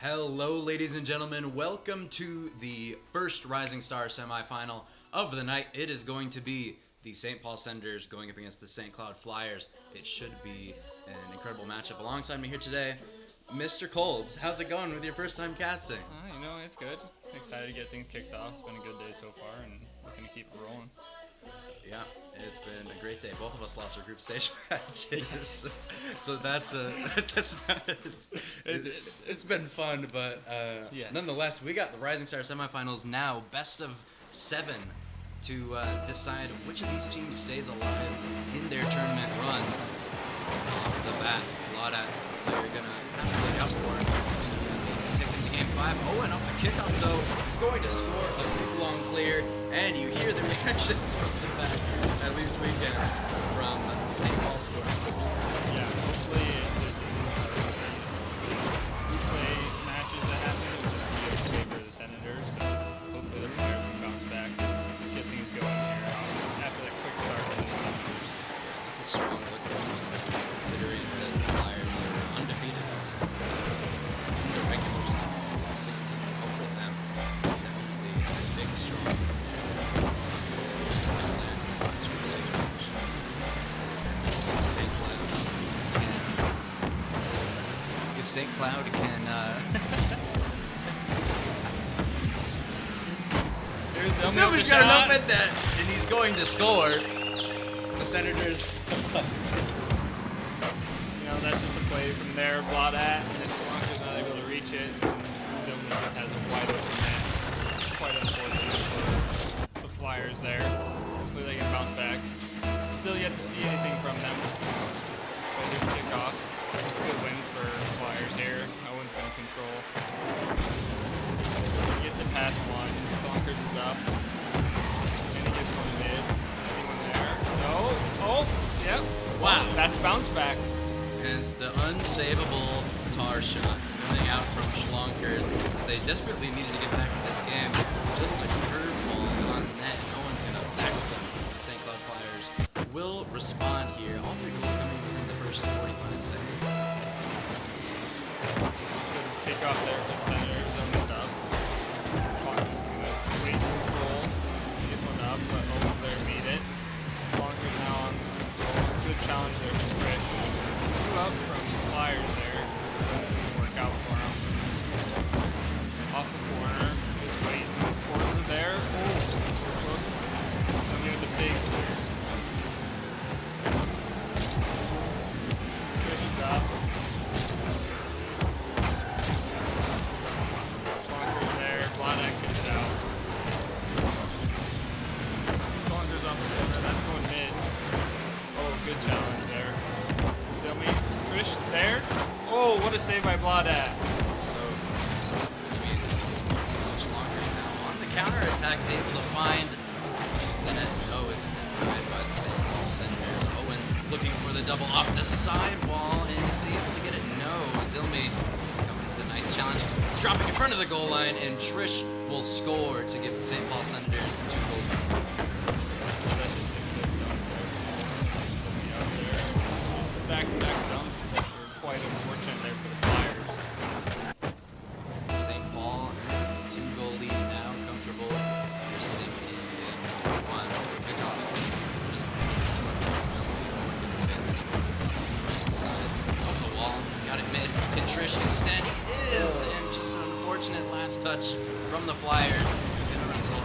Hello, ladies and gentlemen. Welcome to the first Rising Star semifinal of the night. It is going to be the St. Paul Senators going up against the St. Cloud Flyers. It should be an incredible matchup. Alongside me here today, Mr. Kolbs. How's it going with your first time casting? It's good. Excited to get things kicked off. It's been a good day so far, and we're going to keep it rolling. Yeah, it's been a great day. Both of us lost our group stage matches, so it's been fun. But Yes. Nonetheless, we got the Rising Star semifinals now, best of 7, to decide which of these teams stays alive in their tournament run. Off the bat, a lot of they're gonna have to look out for. Taking the game 5. Owen off the kickoff though is going to score a big long clear, and you hear the reactions from the back. At least we can from St. Paul score. Yeah, hopefully this play matches that happen is just going to be a favor of the Senators. So hopefully the Flyers can bounce back and get things going here after that quick start from the Senators. It's a strong look for us, considering that the Flyers are undefeated in the regular season, so 16 over them. Definitely a big, strong. St. Cloud can He's got an open net, and he's going to score. The Senators. That's just a play from there. Bladat, and Slanker's not able to reach it. Zilman just has a wide open net. Quite unfortunate for the Flyers there. Hopefully they can bounce back. Still yet to see anything from them. But here's kickoff. It's a good win for Flyers here. Owen's going to control. He gets it past one. Bonkers is up. And he gets one mid. Anyone there? No. Oh, yep. Wow. That's bounce back. And it's the unsavable tar shot coming out from Schlonkers. They desperately needed to get back in this game. Just a curveball on net. No one's going to back them. The St. Cloud Flyers will respond here. All 3 goals coming in the first 45 seconds. Good kickoff there for the Senators on the stop. Wait control. Get one up, but Owen's there to meet it. Schlonkers now on control. Good challenge there for Chris. Up from Flyers there. That's going to work out for him. Off the corner. Just wait. Corner there. Oh, close. Somebody with the big clear. Fish is up. Schlonkers there. Bladak gets it out. Schlonkers off the corner. That's going mid. Oh, good challenge there. Trish there. Oh, what a save by Bladat. So, between Schlonkers now on the counter-attack, is able to find the net. No, it's denied by the St. Paul Senators. Owen looking for the double off the sidewall, and is he able to get it? No, Zilmi coming with a nice challenge. It's dropping in front of the goal line, and Trish will score to give the St. Paul Senators a 2-goal lead. Back-to-back dumps that were quite unfortunate there for the Flyers. St. Paul, 2-goal lead now, comfortable. They're sitting in game 1. Pick off. Side of the wall. He's got it mid. And Trish instead is, and just an unfortunate last touch from the Flyers. He's going to wrestle.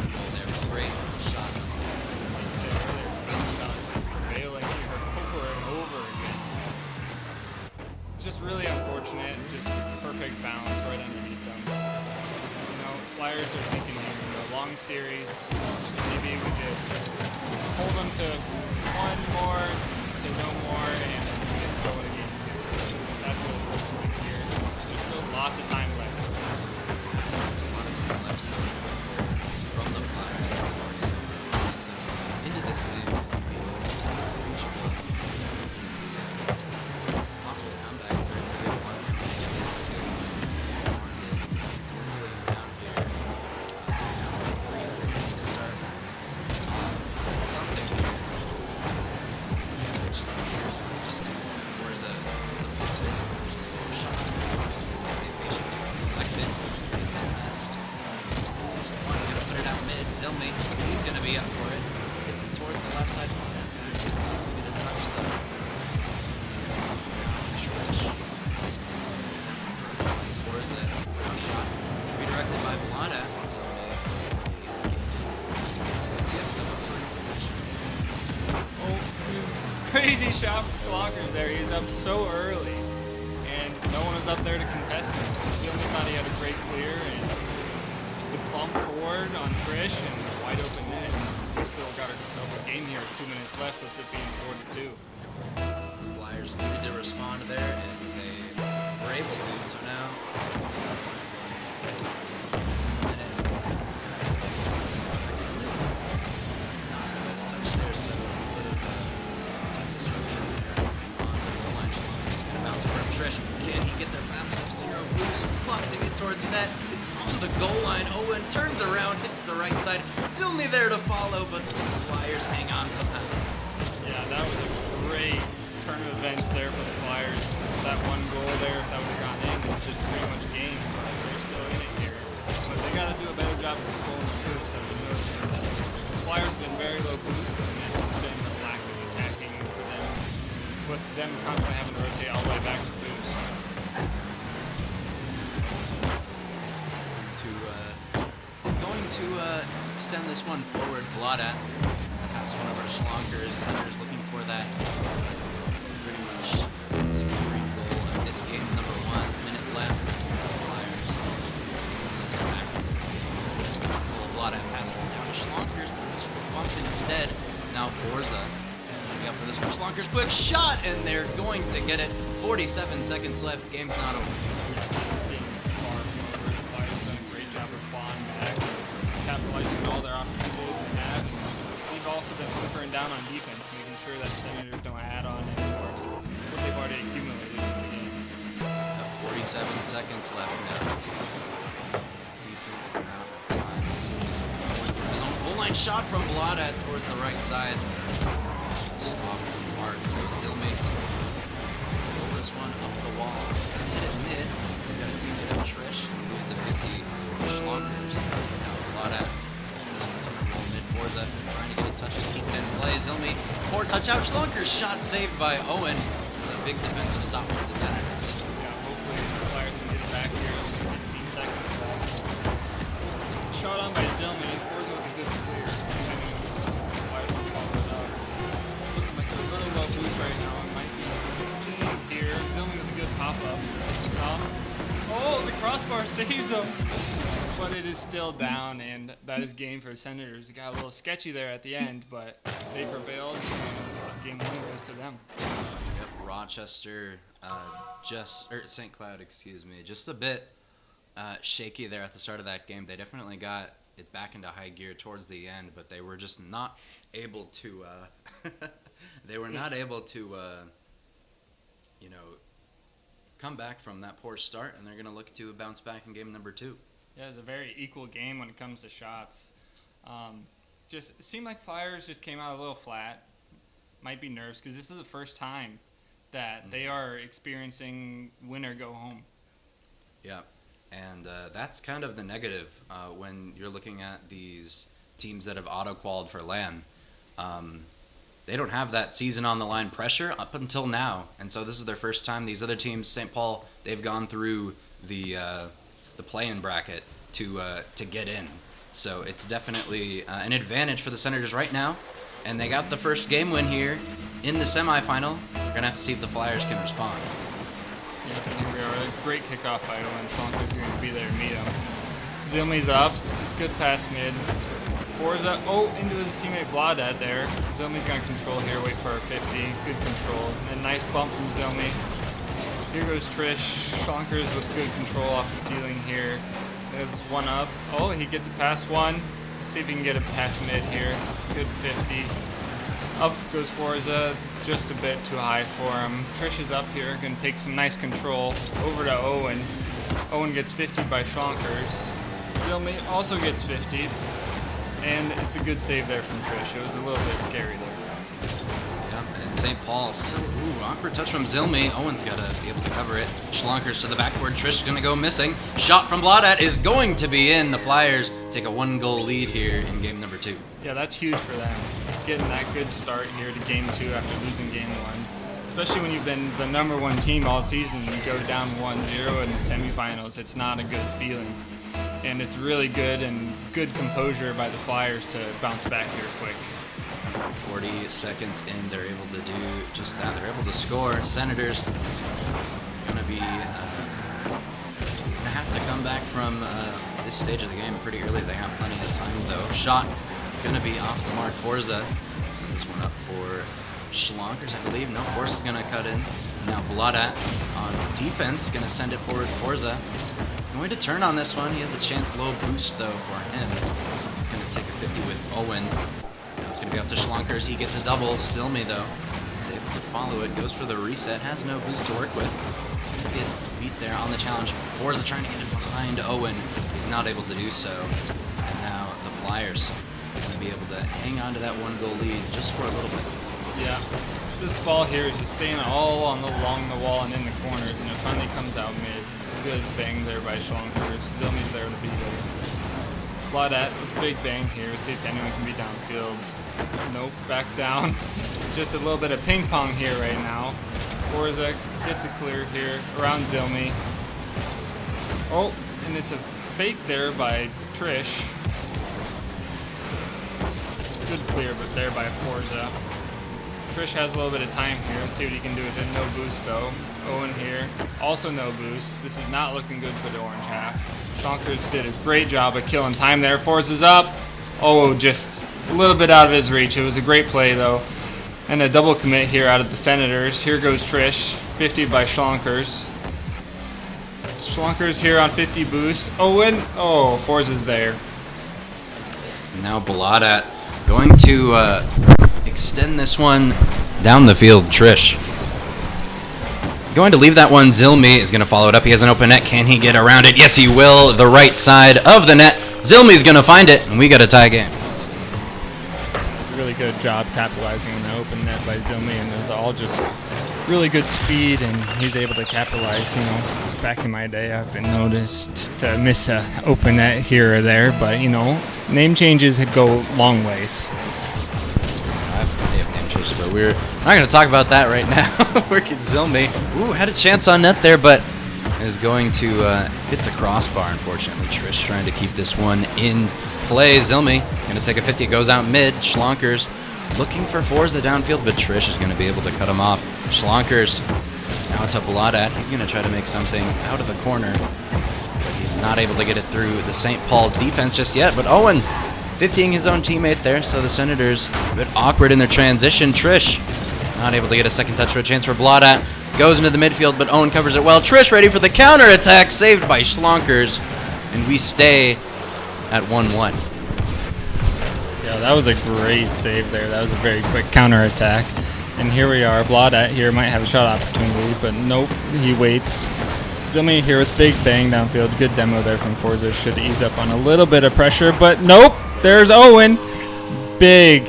Goal there. Great shot. Just really unfortunate, just perfect balance right underneath them. Flyers are thinking here, long series, maybe we just hold them to one more, to no more, and go in game 2. That's what it's supposed to be here. There's still lots of time left. There's a lot of time left still from the Flyers, of course. Into this game. Something here. Which Zilmi up for it. Hits it towards the left side. Get a touch though. Or is it shot redirected by Blada? So crazy shot from Clockers there. He's up so early, and no one was up there to contest him. He only thought he had a great clear, and the bump forward on Trish and wide open net. We still got ourselves a game here. 2 minutes left with it being 4-2. the Flyers needed to respond there, and they were able to. So now. Towards net, it's on the goal line. Owen turns around, hits the right side. Zilmi there to follow, but the Flyers hang on somehow. Yeah, that was a great turn of events there for the Flyers. That one goal there, if that would have gone in, it's just pretty much game. They're still in it here. But they got to do a better job of controlling the boost. I've been noticing that the Flyers have been very low boost, and it's been a lack of attacking for them, with them constantly having to rotate all the way back to boost. To extend this one forward, Blada past one of our schlonkers. Senators looking for that pretty much securing goal of this game, number 1. Minute left. Flyers back into this game. Blada pass down to schlonkers, but this will bump instead. Now Forza coming up for this one. Schlonkers quick shot, and they're going to get it. 47 seconds left. Game's not over. Capitalizing on all their opportunities they have. We've also been hunkering down on defense, making sure that Senators don't add on anymore to what they've already accumulated in the game. 47 seconds left now. Decent amount of time. His own goal line shot from Blada towards the right side. Off the mark. Zilmi. Pull this one up the wall. Hit it mid. We've got a team hit up Trish. Lose the 50. Schlonkers. Forza trying to get a touch to keep it in play. Zilmi, 4 touch out. Schlonkers shot saved by Owen. It's a big defensive stop for the Senators. Yeah, hopefully the Flyers can get it back here. 15 seconds left. Shot on by Zilmi. Forza with a good clear. The Flyers will follow it up. Looks like they're really low boost right now. It might be here. Zilmi with a good pop up. Oh, the crossbar saves him. But it is still down, and that is game for the Senators. It got a little sketchy there at the end, but they prevailed, and game 1 goes to them. Yep, Rochester, St. Cloud, excuse me, just a bit shaky there at the start of that game. They definitely got it back into high gear towards the end, but they were just not able to, come back from that poor start, and they're going to look to bounce back in game number 2. Yeah, it's a very equal game when it comes to shots. It seemed like Flyers just came out a little flat. Might be nerves because this is the first time that they are experiencing win or go home. Yeah, and that's kind of the negative when you're looking at these teams that have auto-qualified for LAN. They don't have that season on the line pressure up until now, and so this is their first time. These other teams, St. Paul, they've gone through the play-in bracket to get in. So it's definitely an advantage for the Senators right now. And they got the first game win here in the semifinal. We're going to have to see if the Flyers can respond. Yeah, we are. A great kickoff by Owen. Schlonkers are going to be there to meet him. Zilmi's up. It's good pass mid. Forza, into his teammate Blada there. Zilmi's going to control here, wait for our 50. Good control. And a nice bump from Zilmi. Here goes Trish. Schlonkers with good control off the ceiling here. There's one up. Oh, he gets it past one. Let's see if he can get it past mid here. Good 50. Up goes Forza. Just a bit too high for him. Trish is up here. Going to take some nice control. Over to Owen. Owen gets 50 by Schlonkers. Zilmi also gets 50. And it's a good save there from Trish. It was a little bit scary there. Yeah, and St. Paul. So, ooh, awkward touch from Zilmi. Owen's got to be able to cover it. Schlonkers to the backboard. Trish going to go missing. Shot from Blaudat is going to be in. The Flyers take a 1-goal lead here in game number 2. Yeah, that's huge for them. Getting that good start here to game 2 after losing game 1. Especially when you've been the #1 team all season and you go down 1-0 in the semifinals. It's not a good feeling. And it's really good and good composure by the Flyers to bounce back here quick. 40 seconds in, they're able to do just that. They're able to score. Senators going to be gonna have to come back from this stage of the game pretty early. They have plenty of time though. Shot going to be off the mark. Forza set this one up for Schlonkers, I believe. No, Forza's going to cut in. Now Blaudat on defense, going to send it forward. Forza is going to turn on this one. He has a chance, low boost though for him. He's going to take a 50 with Owen. Now it's going to be up to Schlonkers. He gets a double. Silmy though is able to follow it. Goes for the reset. Has no boost to work with. He's going to get beat there on the challenge. Forza trying to get it behind Owen. He's not able to do so. And now the Flyers are going to be able to hang on to that 1-goal lead just for a little bit. Yeah, this ball here is just staying all along the wall and in the corners, and it finally comes out mid. It's a good bang there by Schlonkers. Zilmi's there to beat it. Blaudat with a big bang here. See if anyone can be downfield. Nope, back down. Just a little bit of ping pong here right now. Forza gets it clear here around Zilmi. Oh, and it's a fake there by Trish. Good clear, but there by Forza. Trish has a little bit of time here. Let's see what he can do with it. No boost though. Owen here, also no boost. This is not looking good for the orange half. Schlonkers did a great job of killing time there. Forza's up. Oh, just a little bit out of his reach. It was a great play though. And a double commit here out of the Senators. Here goes Trish, 50 by Schlonkers. Schlonkers here on 50 boost. Owen, oh, Forza's there. Now Blaudat going to extend this one down the field. Trish going to leave that one. Zilmi is going to follow it up. He has an open net. Can he get around it? Yes, he will. The right side of the net. Zilmi's going to find it, and we got a tie game. It's a really good job capitalizing on the open net by Zilmi, and it was all just really good speed, and he's able to capitalize. You know, back in my day, I've been noticed to miss a open net here or there, but you know, name changes go long ways. But we're not going to talk about that right now. Working Zilmi. Ooh, had a chance on net there, but is going to hit the crossbar, unfortunately. Trish trying to keep this one in play. Zilmi going to take a 50, goes out mid. Schlonkers looking for Forza downfield, but Trish is going to be able to cut him off. Schlonkers now to Blaudat. He's going to try to make something out of the corner, but he's not able to get it through the St. Paul defense just yet. But Owen 50ing his own teammate there, so the Senators a bit awkward in their transition. Trish not able to get a second touch for a chance for Blaudat. Goes into the midfield, but Owen covers it well. Trish ready for the counter-attack, saved by Schlonkers, and we stay at 1-1. Yeah, that was a great save there. That was a very quick counter-attack. And here we are. Blaudat here might have a shot opportunity, but nope, he waits. Zilmi here with big bang downfield. Good demo there from Forza. Should ease up on a little bit of pressure, but nope. There's Owen. Big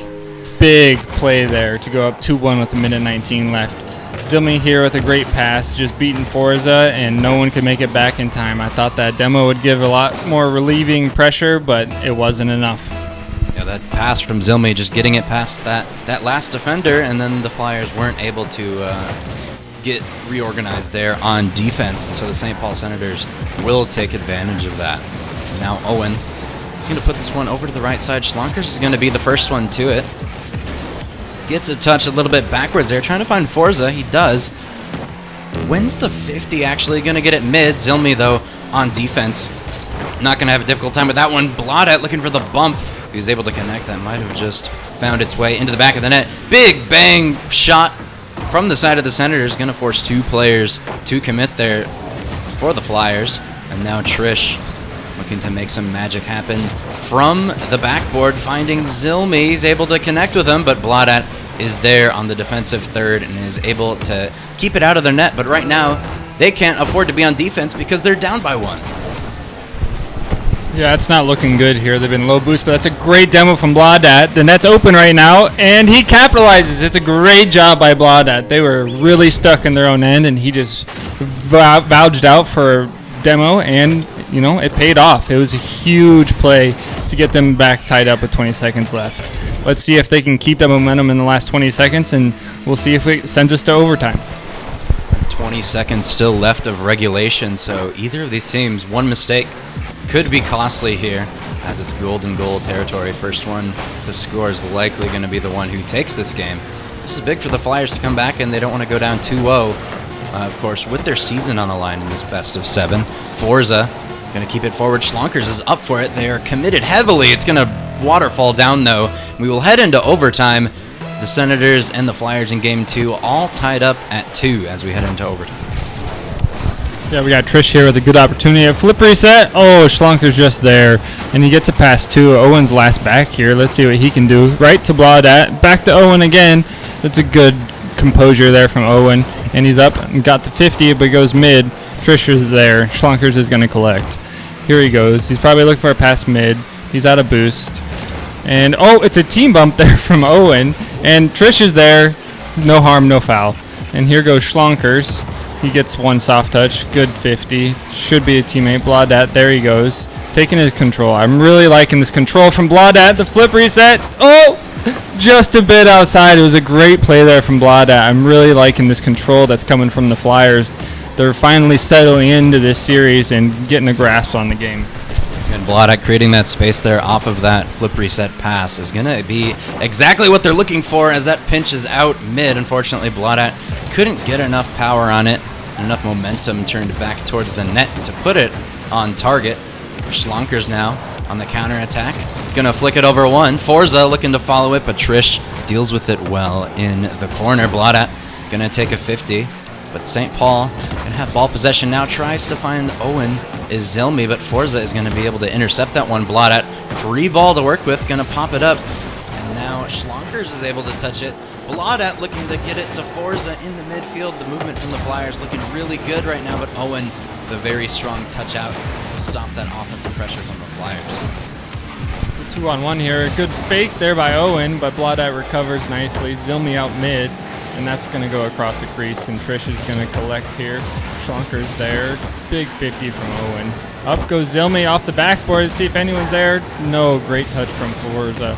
play there to go up 2-1 with a minute 19 left. Zilmi here with a great pass, just beating Forza, and no one could make it back in time. I thought that demo would give a lot more relieving pressure, but it wasn't enough. Yeah, that pass from Zilmi, just getting it past that last defender, and then the Flyers weren't able to get reorganized there on defense, and so the St. Paul Senators will take advantage of that. Now Owen is going to put this one over to the right side. Schlonkers is going to be the first one to it. Gets a touch a little bit backwards there, trying to find Forza. He does. Wins the 50, actually going to get it mid. Zilmi, though, on defense. Not going to have a difficult time with that one. Blaudat looking for the bump. If he was able to connect, that might have just found its way into the back of the net. Big bang shot from the side of the Senators. Going to force two players to commit there for the Flyers. And now Trish looking to make some magic happen from the backboard, finding Zilmi. He's able to connect with him, but Blaudat is there on the defensive third and is able to keep it out of their net. But right now, they can't afford to be on defense because they're down by one. Yeah, it's not looking good here. They've been low boost, but that's a great demo from Bladat. The net's open right now, and he capitalizes. It's a great job by Bladat. They were really stuck in their own end, and he just vouched out for demo, and it paid off. It was a huge play to get them back tied up with 20 seconds left. Let's see if they can keep that momentum in the last 20 seconds, and we'll see if it sends us to overtime. 20 seconds still left of regulation, so either of these teams, one mistake could be costly here, as it's golden goal territory. First one to score is likely going to be the one who takes this game. This is big for the Flyers to come back, and they don't want to go down 2-0. Of course, with their season on the line in this best of 7. Forza going to keep it forward. Schlonkers is up for it. They are committed heavily. It's going to waterfall down, though. We will head into overtime. The Senators and the Flyers in Game 2 all tied up at 2 as we head into overtime. Yeah, we got Trish here with a good opportunity. A flip reset. Oh, Schlonker's just there. And he gets a pass to Owen's last back here. Let's see what he can do. Right to Bladat. Back to Owen again. That's a good composure there from Owen. And he's up and got the 50, but goes mid. Trish is there. Schlonkers is going to collect. Here he goes. He's probably looking for a pass mid. He's out of boost. And, oh, it's a team bump there from Owen. And Trish is there. No harm, no foul. And here goes Schlonkers. He gets one soft touch. Good 50. Should be a teammate. Bladat. There he goes. Taking his control. I'm really liking this control from Bladat. The flip reset. Oh! Just a bit outside. It was a great play there from Bladat. I'm really liking this control that's coming from the Flyers. They're finally settling into this series and getting a grasp on the game. And Bladat creating that space there off of that flip reset pass is going to be exactly what they're looking for, as that pinch is out mid. Unfortunately, Bladat couldn't get enough power on it, and enough momentum turned back towards the net to put it on target. Schlonkers now on the counter attack. Gonna flick it over one. Forza looking to follow it, but Trish deals with it well in the corner. Bladat gonna take a 50, but St. Paul gonna have ball possession now. Tries to find Owen is Zilmi, but Forza is gonna be able to intercept that one. Bladat, free ball to work with, gonna pop it up, and now Schlonkers is able to touch it. Bladat looking to get it to Forza in the midfield. The movement from the Flyers looking really good right now, but Owen, the very strong touch out to stop that offensive pressure from the Flyers. 2-on-1 here. Good fake there by Owen, but Bladat recovers nicely. Zilmi out mid, and that's going to go across the crease, and Trish is going to collect here. Schlonker's there. Big 50 from Owen. Up goes Zilmi off the backboard to see if anyone's there. No, great touch from Forza.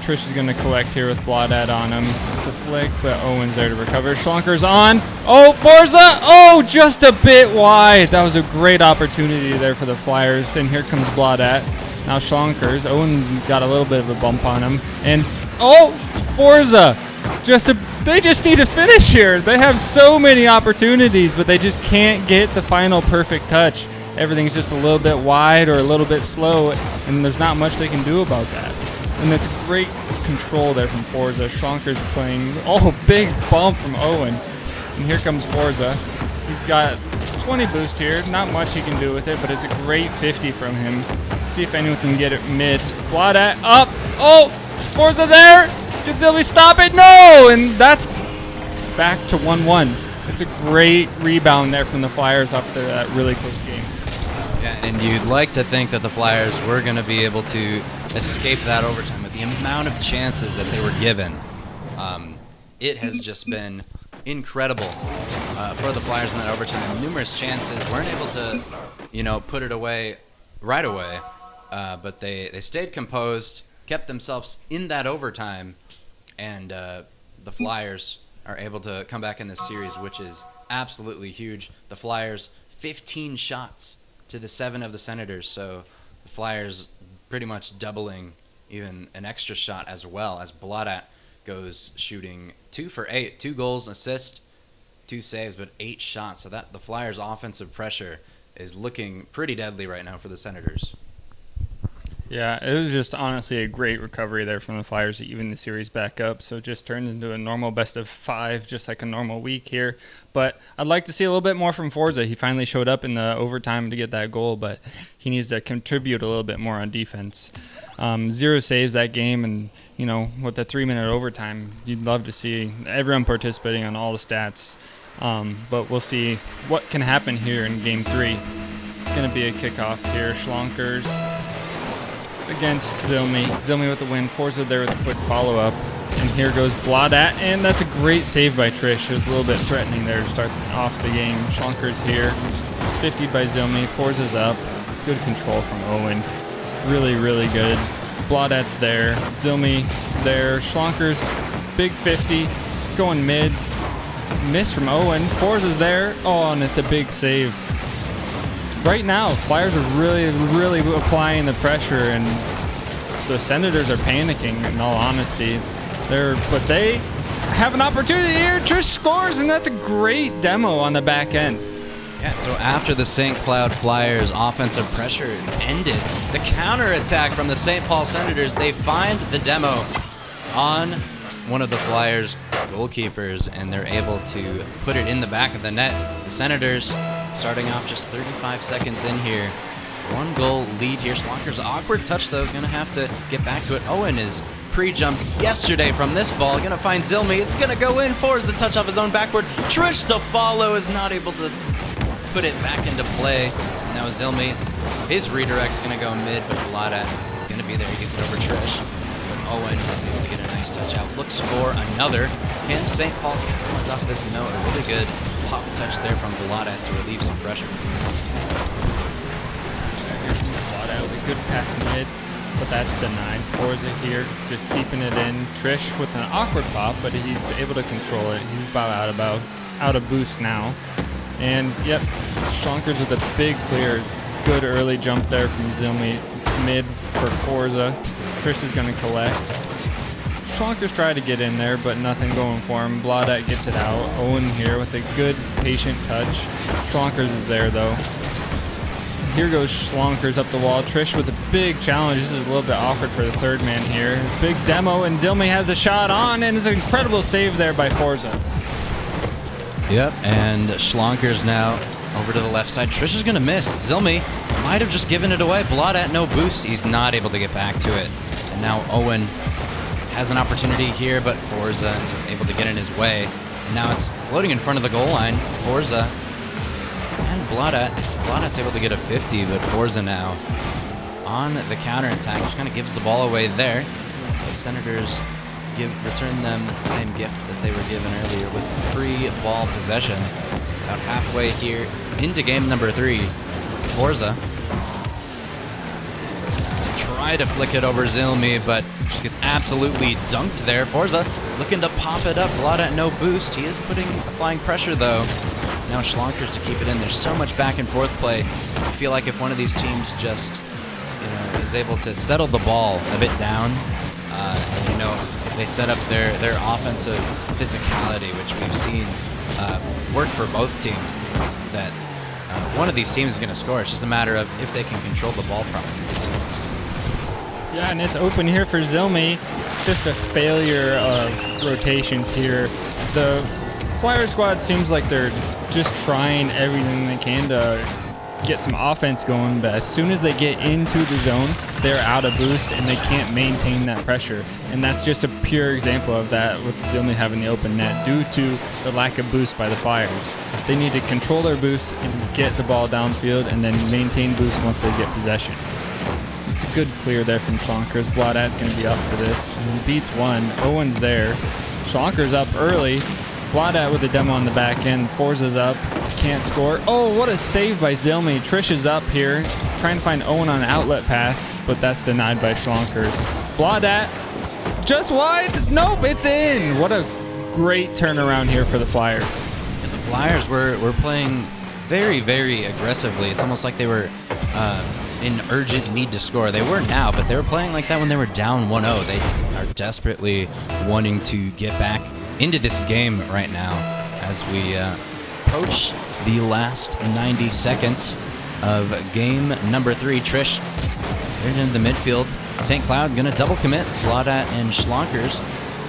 Trish is going to collect here with Bladat on him. It's a flick, but Owen's there to recover. Schlonker's on. Oh, Forza! Oh, just a bit wide. That was a great opportunity there for the Flyers, and here comes Bladat. Now Schlonkers. Owen got a little bit of a bump on him. And, oh, Forza! They just need to finish here. They have so many opportunities, but they just can't get the final perfect touch. Everything's just a little bit wide or a little bit slow, and there's not much they can do about that. And that's great control there from Forza. Schlonkers playing, oh, big bump from Owen. And here comes Forza. He's got 20 boost here. Not much he can do with it, but it's a great 50 from him. Let's see if anyone can get it mid. Bladat up. Oh, Forza there. Can Zilmi stop it? No! And that's back to 1-1. It's a great rebound there from the Flyers after that really close game. Yeah, and you'd like to think that the Flyers were going to be able to escape that overtime with the amount of chances that they were given. It has just been incredible for the Flyers in that overtime. Numerous chances, weren't able to, put it away right away, but they stayed composed, kept themselves in that overtime, and the Flyers are able to come back in this series, which is absolutely huge. The Flyers, 15 shots to the 7 of the Senators, so the Flyers pretty much doubling even an extra shot, as well as Bladat goes shooting 2 for 8, 2 goals, assist, 2 saves, but 8 shots. So that the Flyers' offensive pressure is looking pretty deadly right now for the Senators. Yeah, it was just honestly a great recovery there from the Flyers to even the series back up. So it just turned into a normal best of 5, just like a normal week here. But I'd like to see a little bit more from Forza. He finally showed up in the overtime to get that goal, but he needs to contribute a little bit more on defense. 0 saves that game, and with the 3-minute overtime, you'd love to see everyone participating on all the stats. But we'll see what can happen here in Game 3. It's going to be a kickoff here. Schlonkers against Zilmi. Zilmi with the win. Forza there with a quick follow-up. And here goes Bladat, and that's a great save by Trish. It was a little bit threatening there to start off the game. Schlonker's here, 50'd by Zilmi. Forza's up. Good control from Owen. Really, really good. Bladat's there. Zilmi there. Schlonker's big 50. It's going mid. Miss from Owen. Forza's there. Oh, and it's a big save. Right now, Flyers are really, really applying the pressure, and the Senators are panicking, in all honesty. But they have an opportunity here. Trish scores, and that's a great demo on the back end. Yeah, so after the St. Cloud Flyers offensive pressure ended, the counterattack from the St. Paul Senators, they find the demo on one of the Flyers goalkeepers, and they're able to put it in the back of the net. The Senators starting off just 35 seconds in here. 1 goal lead here. Schlonker's awkward touch, though, is going to have to get back to it. Owen is pre-jumped yesterday from this ball. Going to find Zilmi. It's going to go in. Forza a touch off his own backboard. Trish to follow, is not able to put it back into play. Now Zilmi, his redirect's going to go mid, but Bladat is going to be there. He gets it over Trish. But Owen is able to get a nice touch out. Looks for another. Can St. Paul capitalize off this note? A really good pop touch there from Bladat to relieve some pressure. Here's Bladat with a good pass mid, but that's denied. Forza here, just keeping it in. Trish with an awkward pop, but he's able to control it. He's about out of boost now. And yep, Schlonker's with a big clear. Good early jump there from Zilmi. It's mid for Forza. Trish is going to collect. Schlonker's tried to get in there, but nothing going for him. Bladat gets it out. Owen here with a good patient touch. Schlonker's is there though. Here goes Schlonker's up the wall. Trish with a big challenge. This is a little bit awkward for the third man here. Big demo, and Zilmi has a shot on, and it's an incredible save there by Forza. Yep, and Schlonker's now over to the left side. Trish is going to miss. Zilmi might have just given it away. Bladat, no boost. He's not able to get back to it. And now Owen has an opportunity here, but Forza is able to get in his way. And now it's floating in front of the goal line. Forza and Bladat's able to get a 50, but Forza now on the counterattack. Just kind of gives the ball away there. The Senators return them the same gift that they were given earlier with free ball possession. About halfway here into game number 3. Forza try to flick it over Zilmi, but just gets absolutely dunked there. Forza looking to pop it up. Bladat no boost. He is applying pressure though. Now Schlonker's to keep it in. There's so much back and forth play. I feel like if one of these teams just is able to settle the ball a bit down, and if they set up their offensive physicality, which we've seen work for both teams, that one of these teams is going to score. It's just a matter of if they can control the ball properly. Yeah, and it's open here for Zilmi. Just a failure of rotations here. The Flyer squad seems like they're just trying everything they can to get some offense going, but as soon as they get into the zone, they're out of boost and they can't maintain that pressure. And that's just a pure example of that with Zilmi having the open net due to the lack of boost by the Flyers. They need to control their boost and get the ball downfield and then maintain boost once they get possession. It's a good clear there from Schlonker's. Bladat's going to be up for this. And he beats one. Owen's there. Schlonker's up early. Bladat with the demo on the back end. Forza's up. Can't score. Oh, what a save by Zilmi. Trish is up here. Trying to find Owen on an outlet pass, but that's denied by Schlonker's. Bladat just wide. Nope, it's in. What a great turnaround here for the Flyers. And the Flyers were playing very, very aggressively. It's almost like they were in urgent need to score. They were now, but they were playing like that when they were down 1-0. They are desperately wanting to get back into this game right now as we approach the last 90 seconds of game number 3. Trish heading into the midfield. St. Cloud gonna double commit Bladat and Schlonker's.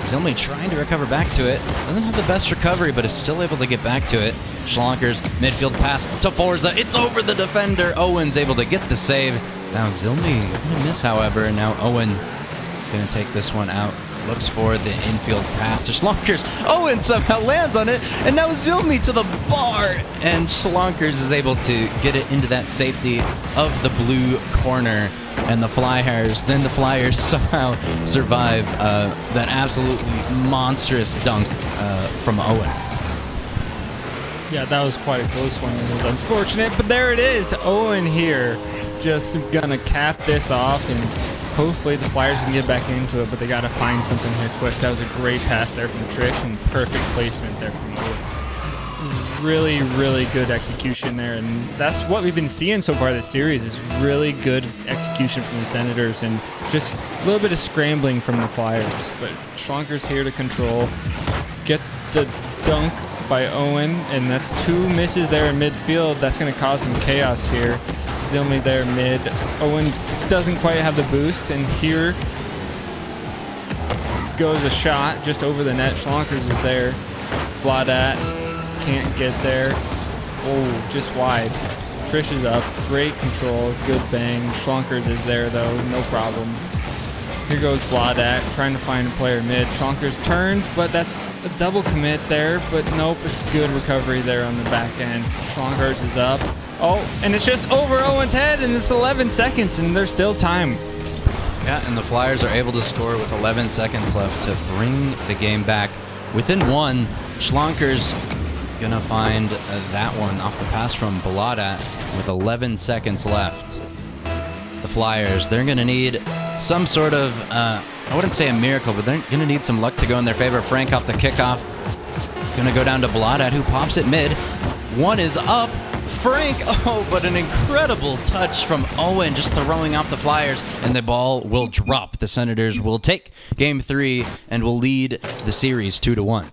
Zilmi trying to recover back to it. Doesn't have the best recovery, but is still able to get back to it. Schlonker's midfield pass to Forza. It's over the defender. Owen's able to get the save. Now Zilmi is gonna miss, however, and now Owen gonna take this one out looks for the infield pass to Schlonkers. Owen somehow lands on it, and now Zilmi to the bar, and Schlonkers is able to get it into that safety of the blue corner, and the Flyers somehow survive that absolutely monstrous dunk from Owen. Yeah, that was quite a close one. It was unfortunate, but there it is. Owen here just gonna cap this off, and hopefully the Flyers can get back into it, but they gotta find something here quick. That was a great pass there from Trish, and perfect placement there from Owen. It was really, really good execution there, and that's what we've been seeing so far this series is really good execution from the Senators and just a little bit of scrambling from the Flyers. But Schlonkers here to control, gets the dunk by Owen, and that's 2 misses there in midfield. That's going to cause some chaos here. Zilmi there mid. Owen doesn't quite have the boost, and here goes a shot just over the net. Schlonkers is there. Bladat can't get there. Oh, just wide. Trish is up. Great control. Good bang. Schlonkers is there, though. No problem. Here goes Bladat trying to find a player mid. Schlonkers turns, but that's a double commit there. But nope, it's good recovery there on the back end. Schlonkers is up. Oh, and it's just over Owen's head, and it's 11 seconds, and there's still time. Yeah, and the Flyers are able to score with 11 seconds left to bring the game back within 1. Schlonkers gonna find that one off the pass from Bladat with 11 seconds left. The Flyers, they're gonna need some sort of, I wouldn't say a miracle, but they're going to need some luck to go in their favor. Frank off the kickoff. Going to go down to Bladat, who pops it mid. 1 is up. Frank, oh, but an incredible touch from Owen, just throwing off the Flyers, and the ball will drop. The Senators will take Game 3 and will lead the series 2-1.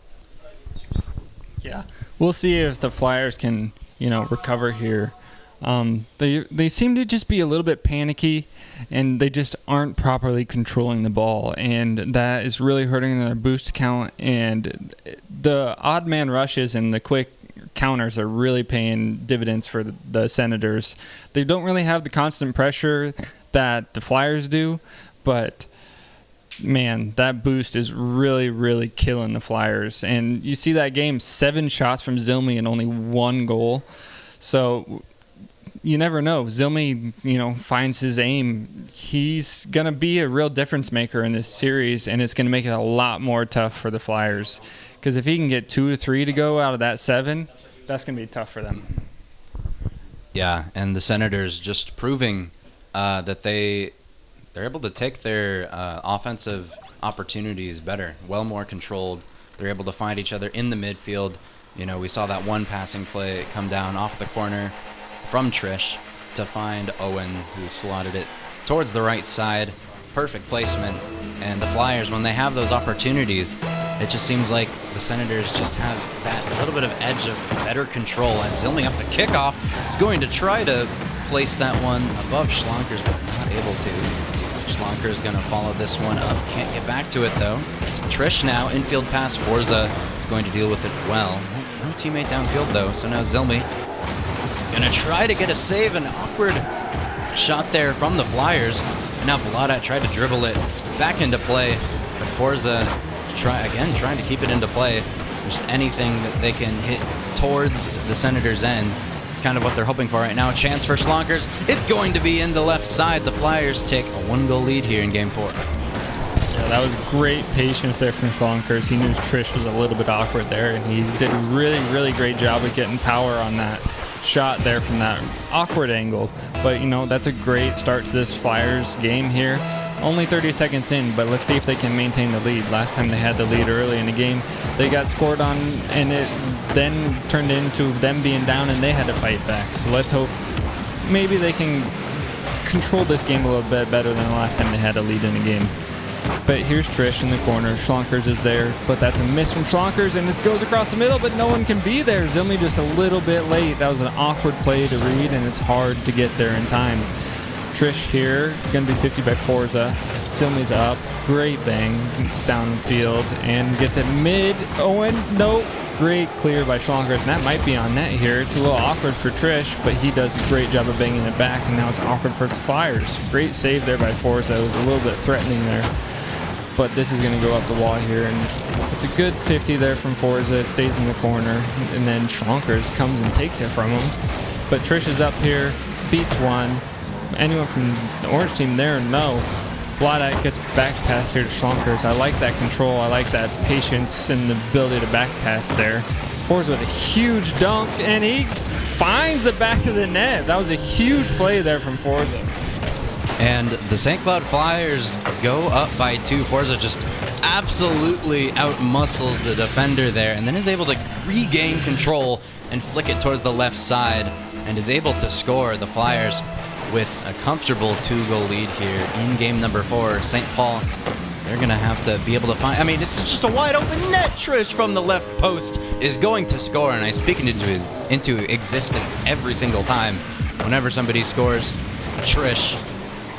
Yeah, we'll see if the Flyers can, recover here. They seem to just be a little bit panicky, and they just aren't properly controlling the ball, and that is really hurting their boost count, and the odd man rushes and the quick counters are really paying dividends for the Senators. They don't really have the constant pressure that the Flyers do, but man, that boost is really, really killing the Flyers. And you see that game, 7 shots from Zilmi and only 1 goal. So you never know. Zilmi, finds his aim. He's going to be a real difference maker in this series, and it's going to make it a lot more tough for the Flyers. Because if he can get 2 or 3 to go out of that 7, that's going to be tough for them. Yeah, and the Senators just proving that they're able to take their offensive opportunities better, well more controlled. They're able to find each other in the midfield. We saw that one passing play come down off the corner from Trish to find Owen, who slotted it towards the right side. Perfect placement. And the Flyers, when they have those opportunities, it just seems like the Senators just have that little bit of edge of better control. As Zilmi off the kickoff is going to try to place that one above Schlonkers, but not able to. Schlonkers going to follow this one up. Can't get back to it, though. Trish now, infield pass. Forza is going to deal with it well. No teammate downfield, though, so now Zilmi going to try to get a save. An awkward shot there from the Flyers. And now Bladat tried to dribble it back into play, but Forza trying to keep it into play. Just anything that they can hit towards the Senators' end. It's kind of what they're hoping for right now. A chance for Schlonkers. It's going to be in the left side. The Flyers take a 1-goal lead here in Game 4. Yeah, that was great patience there from Schlonkers. He knew Trish was a little bit awkward there, and he did a really, really great job of getting power on that shot there from that awkward angle. But, that's a great start to this Flyers game here. Only 30 seconds in, but let's see if they can maintain the lead. Last time they had the lead early in the game, they got scored on, and it then turned into them being down, and they had to fight back. So let's hope maybe they can control this game a little bit better than the last time they had a lead in the game. But here's Trish in the corner. Schlonkers is there, but that's a miss from Schlonkers, and this goes across the middle, but no one can be there. Zilmi just a little bit late. That was an awkward play to read, and it's hard to get there in time. Trish here, going to be 50 by Forza. Zilmi's up. Great bang downfield, and gets it mid. Owen, nope. Great clear by Schlonkers, and that might be on net here. It's a little awkward for Trish, but he does a great job of banging it back, and now it's awkward for the Flyers. Great save there by Forza. It was a little bit threatening there. but this is going to go up the wall here, and it's a good 50 there from Forza. It stays in the corner, and then Schlonkers comes and takes it from him. But Trish is up here, beats one. Anyone from the orange team there, no. Blodite gets back pass here to Schlonkers. I like that control. I like that patience and the ability to back pass there. Forza with a huge dunk, and he finds the back of the net. That was a huge play there from Forza. And the St. Cloud Flyers go up by 2. Forza just absolutely outmuscles the defender there, and then is able to regain control and flick it towards the left side, and is able to score. The Flyers with a comfortable 2-goal lead here in game number 4. St. Paul, they're going to have to be able to find... I mean, it's just a wide open net. Trish from the left post is going to score, and I speak it into existence every single time. Whenever somebody scores, Trish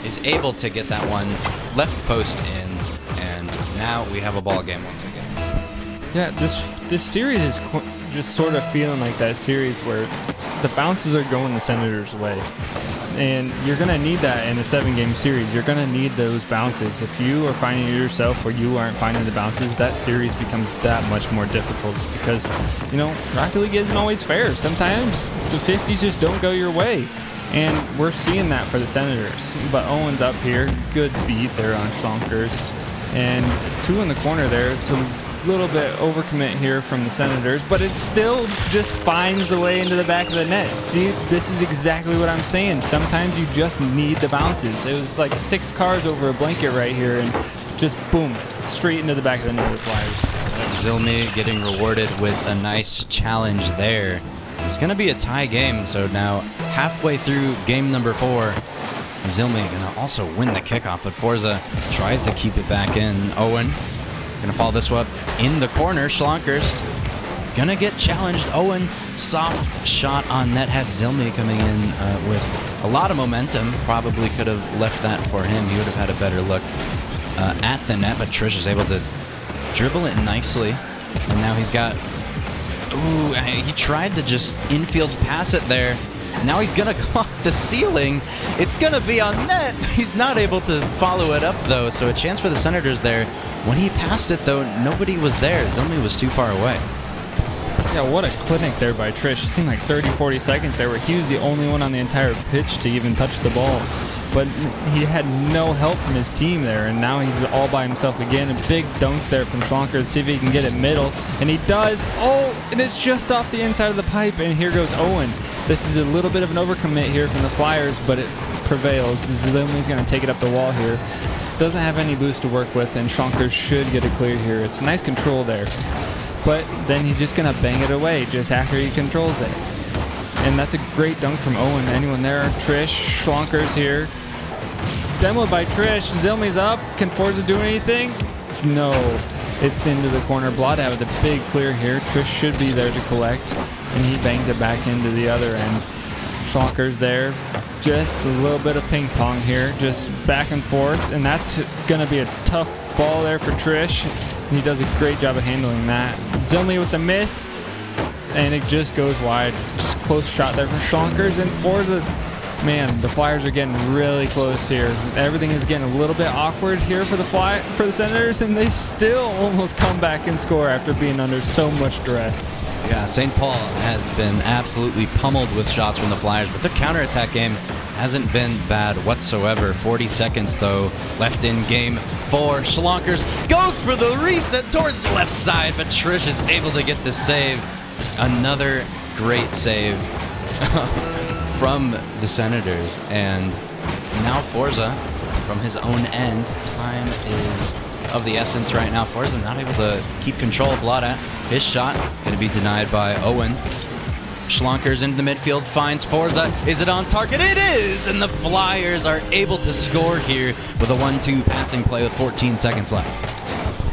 is able to get that one left post in, and now we have a ball game once again. Yeah, this series is just sort of feeling like that series where the bounces are going the Senators' way. And you're going to need that in a 7-game series. You're going to need those bounces. If you are finding yourself where you aren't finding the bounces, that series becomes that much more difficult because, you know, Rocket League isn't always fair. Sometimes the 50s just don't go your way. And we're seeing that for the Senators. But Owen's up here. Good beat there on Schlonkers. And 2 in the corner there. It's a little bit overcommit here from the Senators, but it still just finds the way into the back of the net. See, this is exactly what I'm saying. Sometimes you just need the bounces. It was like 6 cars over a blanket right here, and just boom, straight into the back of the net of the Flyers. Zilmi getting rewarded with a nice challenge there. It's going to be a tie game, so now halfway through game number 4, Zilmi going to also win the kickoff, but Forza tries to keep it back in. Owen gonna follow this one up in the corner. Schlonkers gonna get challenged. Owen, soft shot on net. Had Zilmi coming in with a lot of momentum. Probably could have left that for him. He would have had a better look at the net, but Trish is able to dribble it nicely. And now he's got... Ooh, he tried to just infield pass it there. Now he's gonna go off the ceiling. It's gonna be on net. He's not able to follow it up though, so a chance for the Senators there. When he passed it though, nobody was there. Zilmi was too far away. Yeah, what a clinic there by Trish. It seemed like 30-40 seconds there where he was the only one on the entire pitch to even touch the ball. But he had no help from his team there, and now he's all by himself again. A big dunk there from Schlonkers. See if he can get it middle, and he does. Oh, and it's just off the inside of the pipe, and here goes Owen. This is a little bit of an overcommit here from the Flyers, but it prevails. Zilmi's going to take it up the wall here. Doesn't have any boost to work with, and Schlonkers should get it cleared here. It's nice control there. But then he's just going to bang it away just after he controls it. And that's a great dunk from Owen. Anyone there? Trish, Schlonkers here. Demoed by Trish. Zilmi's up. Can Forza do anything? No. It's into the corner. Blodad with a big clear here. Trish should be there to collect. And he bangs it back into the other end. Schlonkers there. Just a little bit of ping pong here. Just back and forth. And that's going to be a tough ball there for Trish. And he does a great job of handling that. Zilmi with the miss. And it just goes wide. Just close shot there for Schlonkers. And Forza, man, the Flyers are getting really close here. Everything is getting a little bit awkward here for the Senators, and they still almost come back and score after being under so much duress. Yeah, St. Paul has been absolutely pummeled with shots from the Flyers, but their counterattack game hasn't been bad whatsoever. 40 seconds, though, left in game 4. Schlonkers goes for the reset towards the left side, but Trish is able to get the save. Another great save from the Senators. And now Forza, from his own end, time is of the essence right now. Forza not able to keep control of Blodad. His shot going to be denied by Owen. Schlonkers into the midfield, finds Forza. Is it on target? It is! And the Flyers are able to score here with a 1-2 passing play with 14 seconds left.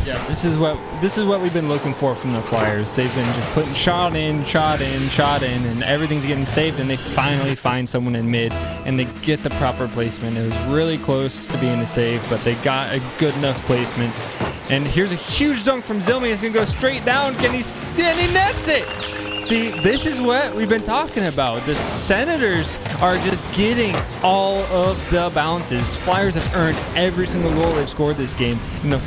Yeah, this is what we've been looking for from the Flyers. They've been just putting shot in, and everything's getting saved, and they finally find someone in mid, and they get the proper placement. It was really close to being a save, but they got a good enough placement. And here's a huge dunk from Zilmi. It's going to go straight down, and he nets it! See, this is what we've been talking about. The Senators are just getting all of the bounces. Flyers have earned every single goal they've scored this game. And the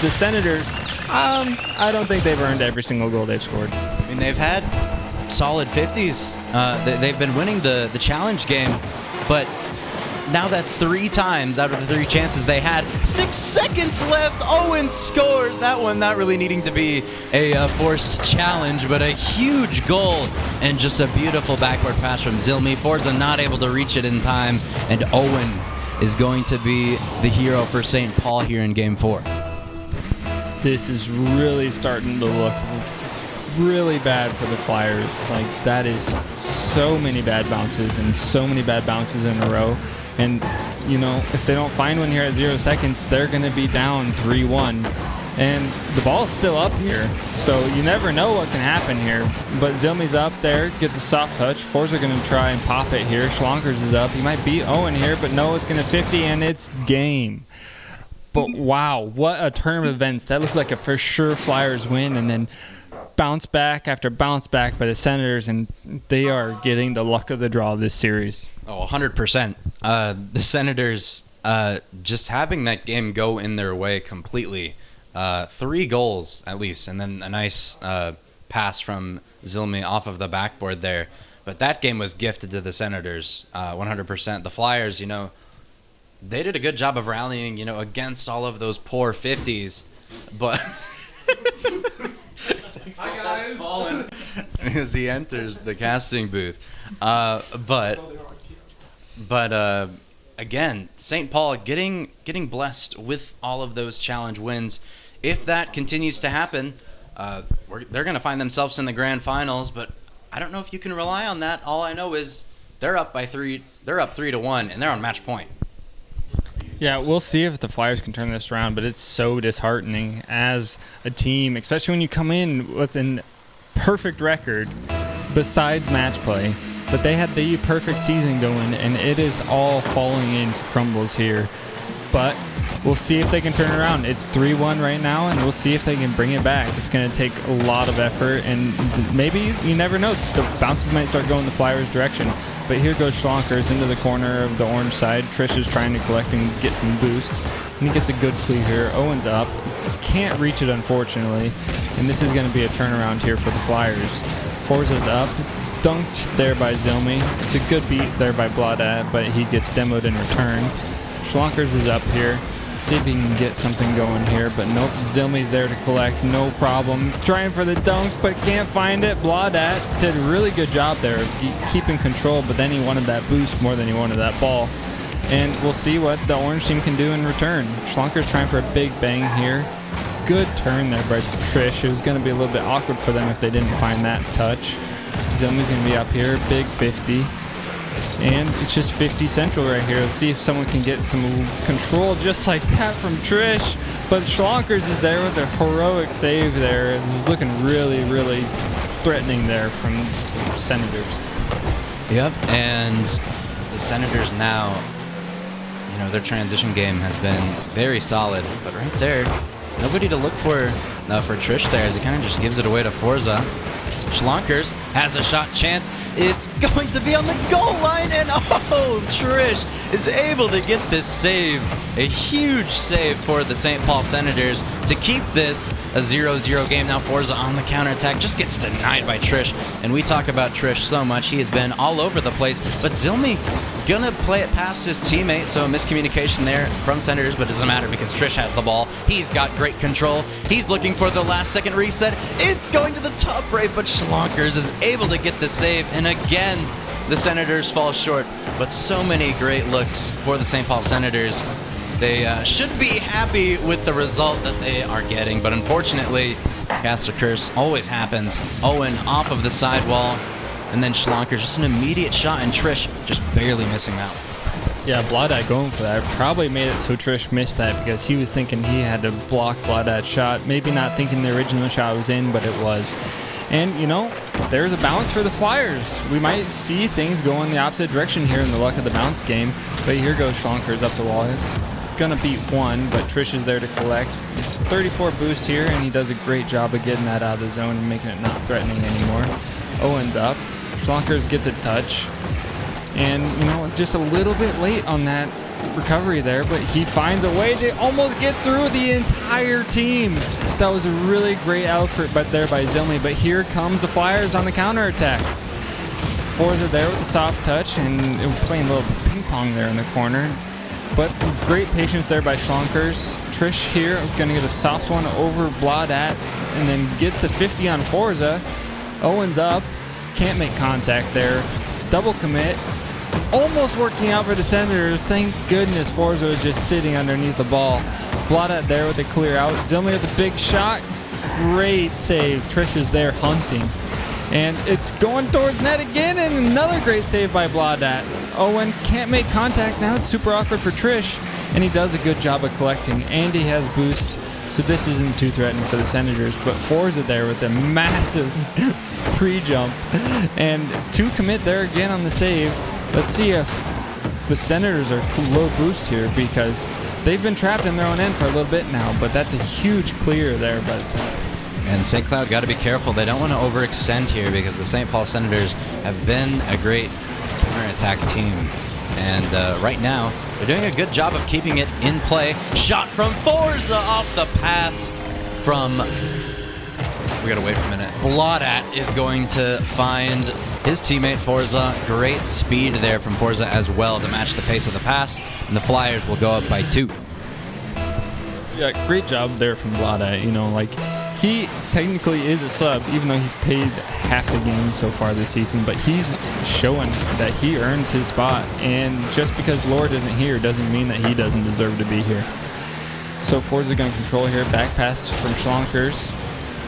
the Senators, I don't think they've earned every single goal they've scored. I mean, they've had solid 50s. They've been winning the challenge game, but now that's 3 times out of the 3 chances they had. 6 seconds left. Owen scores. That one not really needing to be a forced challenge, but a huge goal and just a beautiful backward pass from Zilmi. Forza not able to reach it in time, and Owen is going to be the hero for St. Paul here in Game 4. This is really starting to look really bad for the Flyers. Like, that is so many bad bounces and so many bad bounces in a row. And, you know, if they don't find one here at 0 seconds, they're going to be down 3-1. And the ball's still up here, so you never know what can happen here. But Zilmi's up there, gets a soft touch. Forza going to try and pop it here. Schlonkers is up. He might beat Owen here, but no, it's going to 50, and it's game. But wow, what a turn of events. That looked like a for sure Flyers win, and then bounce back after bounce back by the Senators, and they are getting the luck of the draw this series. Oh, 100%. The Senators just having that game go in their way completely. 3 goals at least, and then a nice pass from Zilmi off of the backboard there. But that game was gifted to the Senators, 100%. The Flyers, you know, they did a good job of rallying, you know, against all of those poor 50s. But hi guys. Fallen as he enters the casting booth. But again, St. Paul getting blessed with all of those challenge wins. If that continues to happen, they're going to find themselves in the grand finals. But I don't know if you can rely on that. All I know is they're up by 3. They're up 3-1, and they're on match point. Yeah, we'll see if the Flyers can turn this around, but it's so disheartening as a team, especially when you come in with a perfect record besides match play. But they had the perfect season going, and it is all falling into crumbles here. But we'll see if they can turn it around. It's 3-1 right now, and we'll see if they can bring it back. It's going to take a lot of effort, and maybe, you never know, the bounces might start going the Flyers' direction. But here goes Schlonkers into the corner of the orange side. Trish is trying to collect and get some boost, and he gets a good clear here. Owen's up. Can't reach it, unfortunately, and this is going to be a turnaround here for the Flyers. Forza's up. Dunked there by Zilmi. It's a good beat there by Blaudat, but he gets demoed in return. Schlonkers is up here. See if he can get something going here, but nope. Zilmi's there to collect, no problem. Trying for the dunk, but can't find it. Blaudat did a really good job there of keeping control, but then he wanted that boost more than he wanted that ball. And we'll see what the orange team can do in return. Schlonkers trying for a big bang here. Good turn there by Trish. It was going to be a little bit awkward for them if they didn't find that touch. Zilmi's going to be up here, big 50. And it's just 50 central right here. Let's see if someone can get some control just like that from Trish. But Schlonkers is there with a heroic save there. This is looking really, really threatening there from Senators. Yep, and the Senators now, you know, their transition game has been very solid. But right there, nobody to look for Trish there, as he kind of just gives it away to Forza. Schlonkers has a shot chance. It's going to be on the goal line, and oh, Trish is able to get this save. A huge save for the St. Paul Senators to keep this a 0-0 game. Now Forza on the counterattack just gets denied by Trish, and we talk about Trish so much. He has been all over the place, but Zilmi gonna play it past his teammate, so a miscommunication there from Senators, but it doesn't matter because Trish has the ball. He's got great control. He's looking for the last second reset. It's going to the top right, but Schlonkers is able to get the save, and again, the Senators fall short. But so many great looks for the St. Paul Senators. They should be happy with the result that they are getting, but unfortunately, cast a curse always happens. Owen off of the sidewall, and then Schlonkers just an immediate shot, and Trish just barely missing that one. Yeah, Blaudat going for that probably made it so Trish missed that because he was thinking he had to block Blaudat's shot. Maybe not thinking the original shot was in, but it was. And, you know, there's a bounce for the Flyers. We might see things go in the opposite direction here in the luck of the bounce game. But here goes Schlonkers up the wall. It's going to beat one, but Trish is there to collect. 34 boost here, and he does a great job of getting that out of the zone and making it not threatening anymore. Owen's up. Schlonkers gets a touch. And, you know, just a little bit late on that recovery there, but he finds a way to almost get through the entire team. That was a really great effort there by Zilmi, but here comes the Flyers on the counterattack. Forza there with the soft touch, and playing a little ping pong there in the corner. But great patience there by Schlonkers. Trish here going to get a soft one over Bladat, and then gets the 50 on Forza. Owens up, can't make contact there. Double commit, almost working out for the Senators. Thank goodness Forza was just sitting underneath the ball. Bladat there with the clear out. Zilmi with a big shot. Great save. Trish is there hunting. And it's going towards net again, and another great save by Bladat. Owen can't make contact now. It's super awkward for Trish, and he does a good job of collecting. And he has boost, so this isn't too threatening for the Senators. But Forza there with a massive pre-jump. And 2 commit there again on the save. Let's see if the Senators are low boost here, because they've been trapped in their own end for a little bit now. But that's a huge clear there by the Senators. And St. Cloud got to be careful. They don't want to overextend here, because the St. Paul Senators have been a great counter-attack team. And right now, they're doing a good job of keeping it in play. Shot from Forza off the pass from... We got to wait for a minute. Bladat is going to find his teammate Forza. Great speed there from Forza as well to match the pace of the pass. And the Flyers will go up by 2. Yeah, great job there from Bladat. You know, like... He technically is a sub, even though he's played half the game so far this season, but he's showing that he earned his spot, and just because Lord isn't here doesn't mean that he doesn't deserve to be here. So Forza going to control here, back pass from Schlonkers.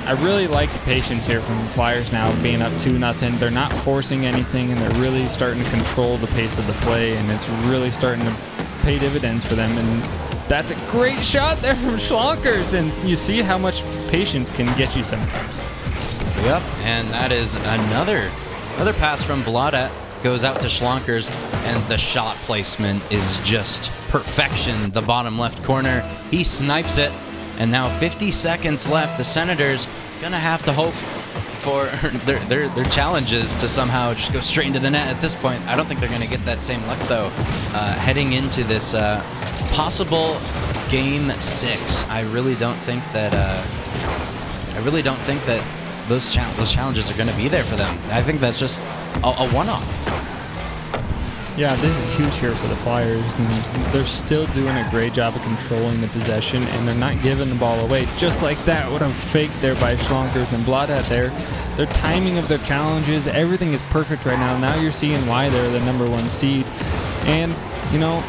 I really like the patience here from the Flyers now, being up 2-0. They're not forcing anything, and they're really starting to control the pace of the play, and it's really starting to pay dividends for them. And that's a great shot there from Schlonkers, and you see how much patience can get you sometimes. Yep, and that is another pass from Bladat. Goes out to Schlonkers, and the shot placement is just perfection. The bottom left corner, he snipes it, and now 50 seconds left. The Senators gonna have to hope for their challenges to somehow just go straight into the net at this point. I don't think they're gonna get that same luck though, heading into this possible game 6. I really don't think that those challenges are gonna be there for them. I think that's just a one-off. Yeah, this is huge here for the Flyers. And they're still doing a great job of controlling the possession, and they're not giving the ball away. Just like that, what a fake there by Schlonkers and Bladat there. Their timing of their challenges, everything is perfect right now. Now you're seeing why they're the #1 seed. And, you know,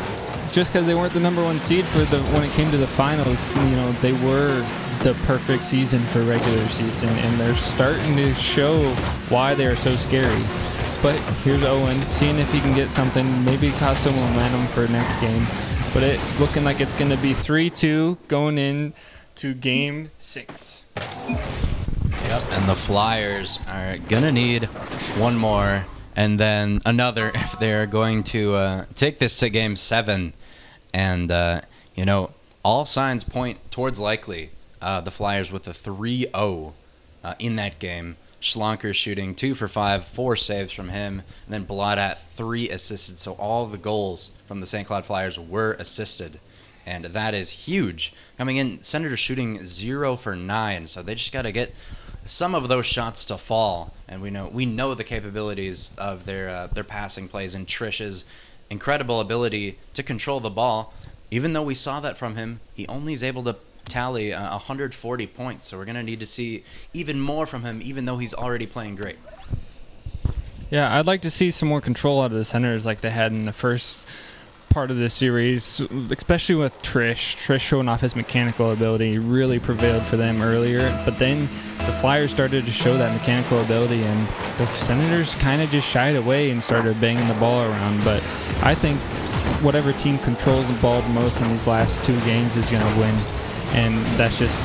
just because they weren't the #1 seed when it came to the finals, you know, they were the perfect season for regular season, and they're starting to show why they are so scary. But here's Owen, seeing if he can get something, maybe cause some momentum for next game. But it's looking like it's going to be 3-2 going into game 6. Yep, and the Flyers are going to need one more, and then another if they're going to take this to game 7. And, you know, all signs point towards likely the Flyers with a 3-0 in that game. Schlonkers shooting 2 for 5, 4 saves from him, and then Bladat 3 assisted. So all the goals from the St. Cloud Flyers were assisted, and that is huge. Coming in, Senators shooting 0 for 9, so they just got to get some of those shots to fall. And we know the capabilities of their passing plays and Trish's incredible ability to control the ball. Even though we saw that from him, he only is able to tally 140 points, so we're going to need to see even more from him, even though he's already playing great. Yeah, I'd like to see some more control out of the Senators like they had in the first part of this series, especially with Trish. Trish showing off his mechanical ability really prevailed for them earlier, but then the Flyers started to show that mechanical ability, and the Senators kind of just shied away and started banging the ball around. But I think whatever team controls the ball the most in these last 2 games is going to win. And that's just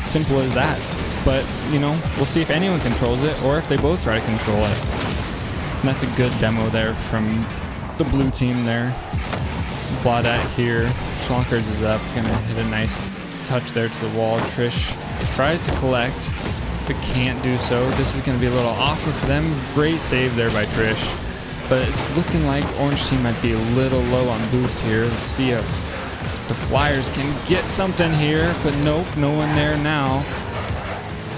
simple as that. But, you know, we'll see if anyone controls it or if they both try to control it. And that's a good demo there from the blue team there. Bladat here. Schlonkers is up. Going to hit a nice touch there to the wall. Trish tries to collect, but can't do so. This is going to be a little awkward for them. Great save there by Trish. but it's looking like Orange Team might be a little low on boost here. Let's see if the Flyers can get something here, but nope, no one there now.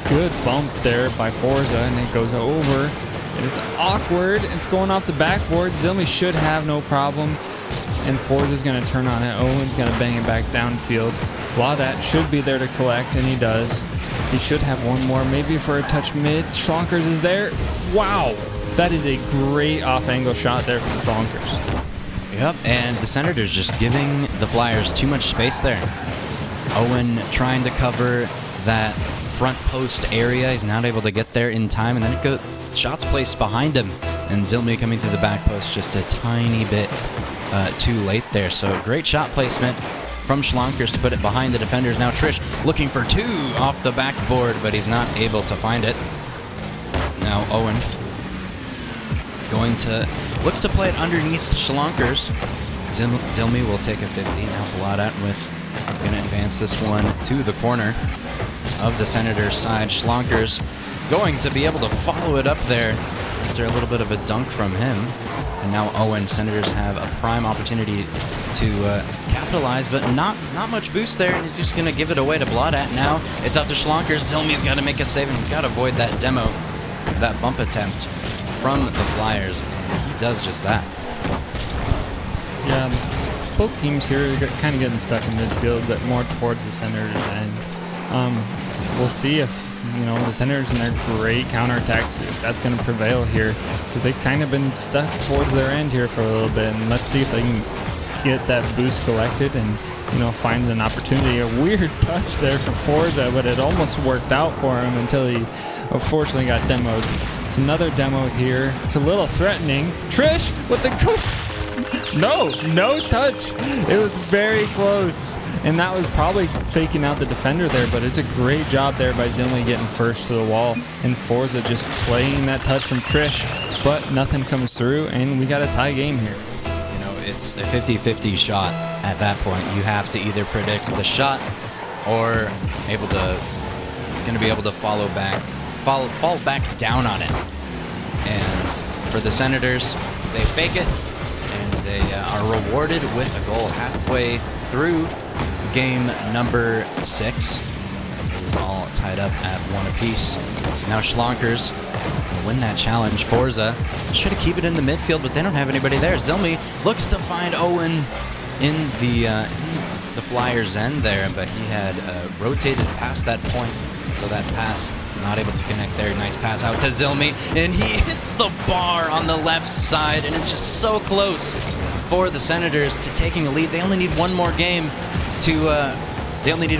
Good bump there by Forza, and it goes over, and it's awkward. It's going off the backboard. Zilmi should have no problem, and Forza's going to turn on it. Owen's going to bang it back downfield. Blaudat should be there to collect, and he does. He should have one more, maybe for a touch mid. Schlonkers is there. Wow, that is a great off-angle shot there from Schlonkers. Yep, and the Senators just giving the Flyers too much space there. Owen trying to cover that front post area. He's not able to get there in time, and then it goes shots placed behind him, and Zilmi coming through the back post just a tiny bit too late there. So great shot placement from Schlonkers to put it behind the defenders. Now Trish looking for two off the backboard, but he's not able to find it. Now Owen going to look to play it underneath Schlonkers. Zilmi will take a 50. Now Blaudat with going to advance this one to the corner of the Senators side. Schlonkers going to be able to follow it up there after a little bit of a dunk from him. And now Owen, Senators have a prime opportunity to capitalize, but not much boost there, and he's just going to give it away to Blaudat. Now it's up to Schlonkers. Zilmi's got to make a save, and he's got to avoid that demo, that bump attempt from the Flyers. And he does just that. Yeah, both teams here are kind of getting stuck in midfield, but more towards the Senators end. We'll see if the Senators and their great counterattacks, if that's going to prevail here, because they've kind of been stuck towards their end here for a little bit. And let's see if they can get that boost collected and find an opportunity. A weird touch there from Forza, but it almost worked out for him until he unfortunately got demoed. It's another demo here. It's a little threatening. Trish with the no touch. It was very close, and that was probably faking out the defender there, but it's a great job there by Zilmi getting first to the wall, and Forza just playing that touch from Trish, but nothing comes through, and we got a tie game here. It's a 50-50 shot at that point. You have to either predict the shot or going to be able to fall back down on it. And for the Senators, they fake it, and they are rewarded with a goal halfway through game number 6. It was all tied up at 1 apiece. Now Schlonkers will win that challenge. Forza should keep it in the midfield, but they don't have anybody there. Zilmi looks to find Owen in the Flyers' end there, but he had rotated past that point, so that pass not able to connect there. Nice pass out to Zilmi, and he hits the bar on the left side, and it's just so close for the Senators to taking a lead. They only need one more game to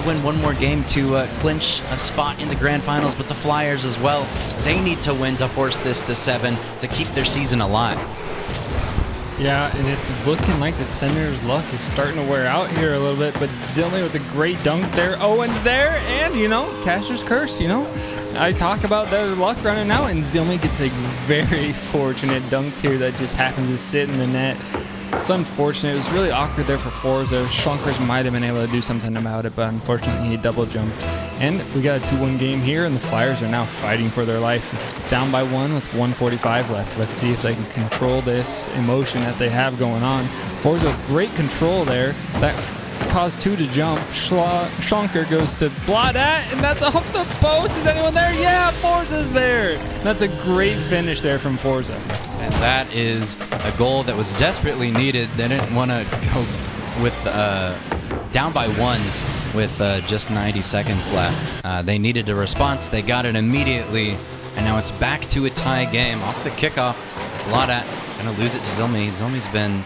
win one more game to clinch a spot in the grand finals, but the Flyers as well, they need to win to force this to 7 to keep their season alive. Yeah, and it's looking like the Senators' luck is starting to wear out here a little bit, but Zilmi with a great dunk there. Owen's there, and, Casher's curse, I talk about their luck running out, and Zilmi gets a very fortunate dunk here that just happens to sit in the net. It's unfortunate. It was really awkward there for Forza. Schlonkers might have been able to do something about it, but unfortunately he double jumped. And we got a 2-1 game here, and the Flyers are now fighting for their life. Down by 1 with 1:45 left. Let's see if they can control this emotion that they have going on. Forza, great control there. That caused 2 to jump. Schlonker goes to Blaudat, and that's off the post. Is anyone there? Yeah, Forza's there. That's a great finish there from Forza. And that is a goal that was desperately needed. They didn't want to go with down by 1 with just 90 seconds left. They needed a response. They got it immediately, and now it's back to a tie game. Off the kickoff, Blaudat going to lose it to Zilmi. Zilmi's been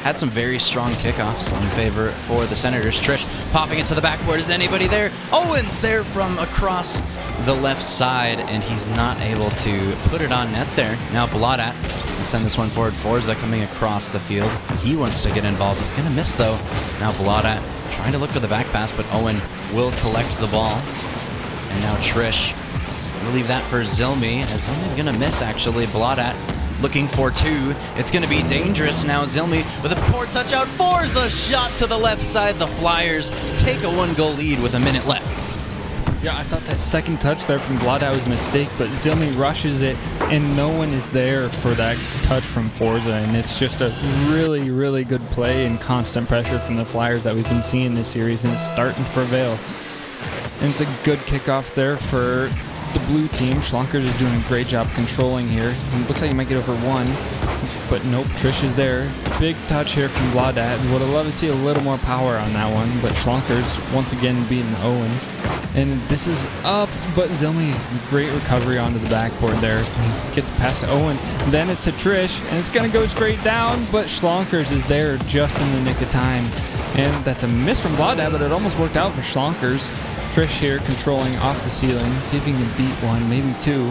had some very strong kickoffs in favor for the Senators. Trish popping it to the backboard. Is anybody there? Owen's there from across the left side, and he's not able to put it on net there. Now Blaudat will send this one forward. Forza coming across the field. He wants to get involved. He's going to miss, though. Now Blaudat trying to look for the back pass, but Owen will collect the ball. And now Trish will leave that for Zilmi, as Zilmi's going to miss, actually. Blaudat looking for 2. It's going to be dangerous now. Zilmi with a poor touch out. Forza shot to the left side. The Flyers take a 1-goal lead with a minute left. Yeah, I thought that second touch there from Bloodat was a mistake, but Zilmi rushes it, and no one is there for that touch from Forza, and it's just a really, really good play and constant pressure from the Flyers that we've been seeing this series, and it's starting to prevail. And it's a good kickoff there for the blue team. Schlonkers is doing a great job controlling here. It looks like he might get over one, but nope, Trish is there. Big touch here from Bloodat. Would have loved to see a little more power on that one, but Schlonkers once again beating Owen. And this is up, but Zilmi, great recovery onto the backboard there. He gets past Owen. Then it's to Trish, and it's going to go straight down, but Schlonkers is there just in the nick of time. And that's a miss from Bloodat, but it almost worked out for Schlonkers. Trish here controlling off the ceiling. See if he can beat one, maybe two.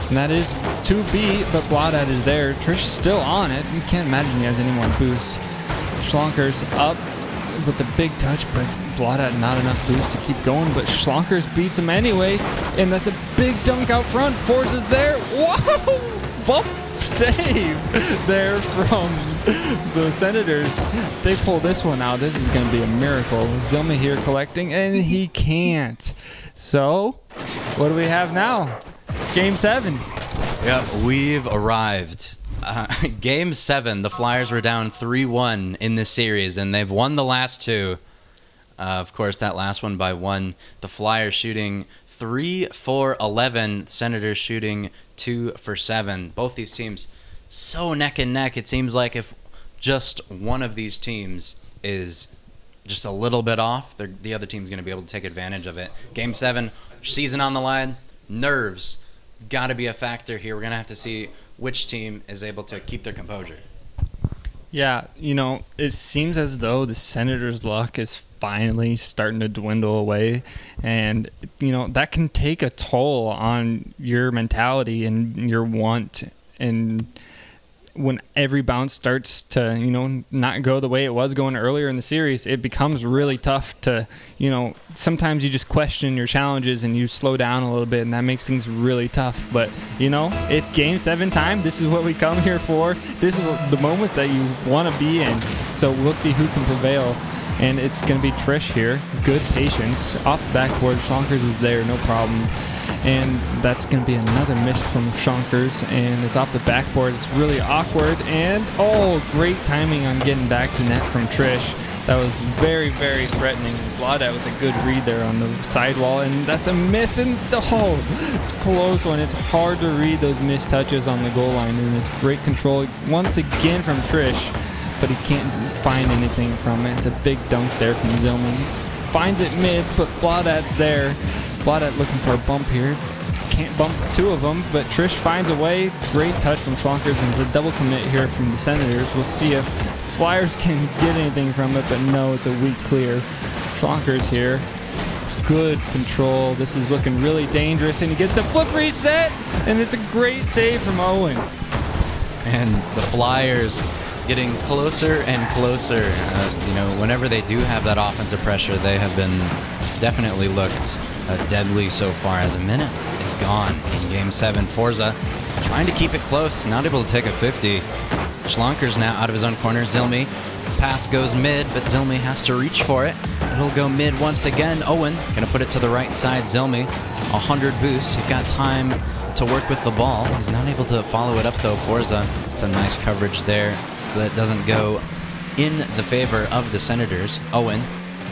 And that is 2B, but Bloodat is there. Trish still on it. You can't imagine he has any more boosts. Schlonkers up with the big touch, but Bloodat not enough boost to keep going, but Schlonkers beats him anyway, and that's a big dunk out front. Forza's there. Whoa! Bump save there from the Senators. They pull this one out. This is going to be a miracle. Zilmi here collecting, and he can't. So, what do we have now? Game 7. Yep, we've arrived. Game 7, the Flyers were down 3-1 in this series, and they've won the last two. Of course, that last one by 1. The Flyers shooting 3 for 11. Senators shooting 2 for 7. Both these teams so neck and neck. It seems like if just one of these teams is just a little bit off, the other team's going to be able to take advantage of it. Game 7, season on the line. Nerves got to be a factor here. We're going to have to see which team is able to keep their composure. Yeah, you know, it seems as though the Senators' luck is finally starting to dwindle away, and you know that can take a toll on your mentality and your want. And when every bounce starts to, you know, not go the way it was going earlier in the series, it becomes really tough to, you know, sometimes you just question your challenges and you slow down a little bit, and that makes things really tough. But, you know, it's Game 7 time. This is what we come here for. This is the moment that you want to be in. So we'll see who can prevail. And it's going to be Trish here. Good patience. Off the backboard, Schlonkers is there, no problem. And that's going to be another miss from Schlonkers, and it's off the backboard. It's really awkward, and oh, great timing on getting back to net from Trish. That was very, very threatening. Bloodat with a good read there on the sidewall, and that's a miss, and oh, close one. It's hard to read those missed touches on the goal line, and it's great control once again from Trish, but he can't find anything from it. It's a big dunk there from Zilmi. Finds it mid, but Bloodat's there. Bloodat looking for a bump here. Can't bump two of them, but Trish finds a way. Great touch from Schlonkers, and it's a double commit here from the Senators. We'll see if Flyers can get anything from it, but no, it's a weak clear. Schlonkers here. Good control. This is looking really dangerous, and he gets the flip reset, and it's a great save from Owen. And the Flyers getting closer and closer. You know, whenever they do have that offensive pressure, they have been definitely looked deadly so far. As a minute is gone in Game 7. Forza trying to keep it close, not able to take a 50. Schlonkers now out of his own corner. Zilmi, pass goes mid, but Zilmi has to reach for it. It'll go mid once again. Owen gonna put it to the right side. Zilmi, 100 boost. He's got time to work with the ball. He's not able to follow it up though. Forza, some nice coverage there, so that it doesn't go in the favor of the Senators. Owen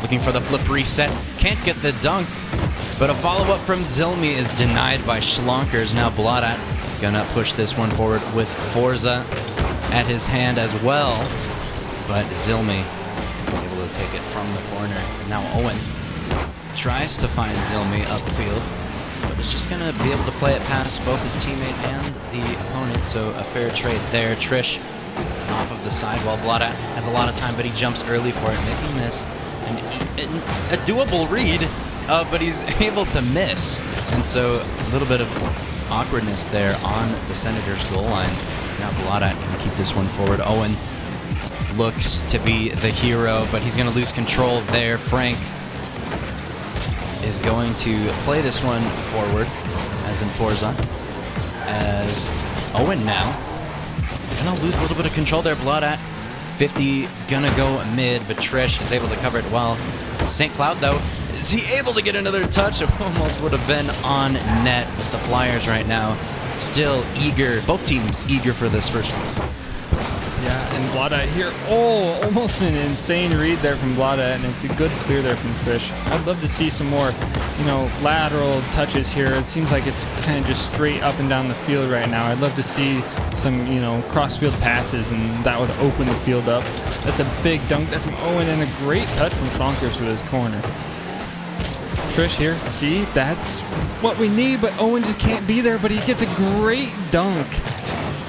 looking for the flip reset, can't get the dunk, but a follow-up from Zilmi is denied by Schlonkers. Now Bloodat gonna push this one forward with Forza at his hand as well, but Zilmi is able to take it from the corner. And now Owen tries to find Zilmi upfield, but is just gonna be able to play it past both his teammate and the opponent, so a fair trade there. Trish off of the sidewall. Bloodat has a lot of time, but he jumps early for it, making this a doable read, but he's able to miss. And so a little bit of awkwardness there on the Senators' goal line. Now Bloodat can keep this one forward. Owen looks to be the hero, but he's going to lose control there. Frank is going to play this one forward, as in Forza, as Owen now going to lose a little bit of control there. Bloodat 50 gonna go mid, but Trish is able to cover it well. St. Cloud though, Is he able to get another touch? It almost would have been on net with the Flyers right now. Still eager, both teams eager for this first one. Yeah, and Blada here. Oh, almost an insane read there from Blada, and it's a good clear there from Trish. I'd love to see some more, lateral touches here. It seems like it's kind of just straight up and down the field right now. I'd love to see some, cross-field passes, and that would open the field up. That's a big dunk there from Owen, and a great touch from Schlonkers to his corner. Trish here, see, that's what we need, but Owen just can't be there, but he gets a great dunk.